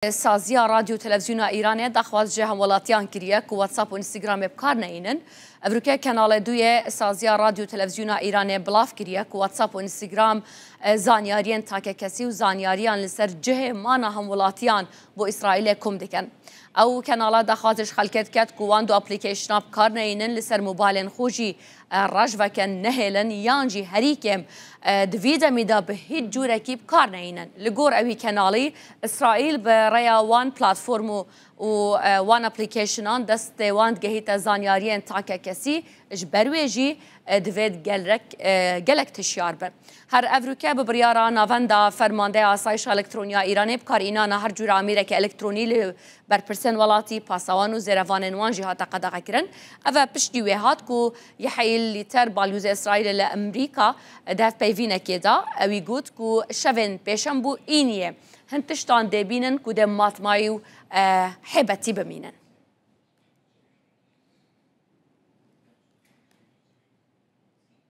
سازیا رادیو تلویزیون ایران دخواست جه همولاتیان کریه که واتساپ و اینستاگرام بکار نینن. افریقا کانال دوی سازیا رادیو تلویزیون ایران بلاف کریه که واتساپ و اینستاگرام زانیاریان تاک کسی و زانیاریان لسر جه مانا همولاتیان با اسرائیل کم دکن. او کانال دخواستش خلکت کرد که وان دو اپلیکیشن بکار نینن لسر موبایل خوشی رج و کن نهلن یانجی هریکم دوید میدا به هیچ جور کی بکار نینن. لگور اوی کانالی اسرائیل به ریا وان پلتفرم و وان اپلیکیشنان دست وان گهیت زانیاریان تاک کسی جبرویجی دوید گلک تشیار به. هر افریقا به بریارا ناوندا فرمانده آسایش الکترونیا ایرانی بکار اینا هر جور آمیره که الکترونی بر پرسن ولاتی پاسوان و زیروان وان جهات قدغه کرن. اوا پشتی وهات کو یحیل لیتر بالوز اسرائیل لامریکا دف پیوینه کدا اوی گوت کو شون پیشم بو اینیه هنتشتان دبینن کو دم ماتمایو حبتی بمینن.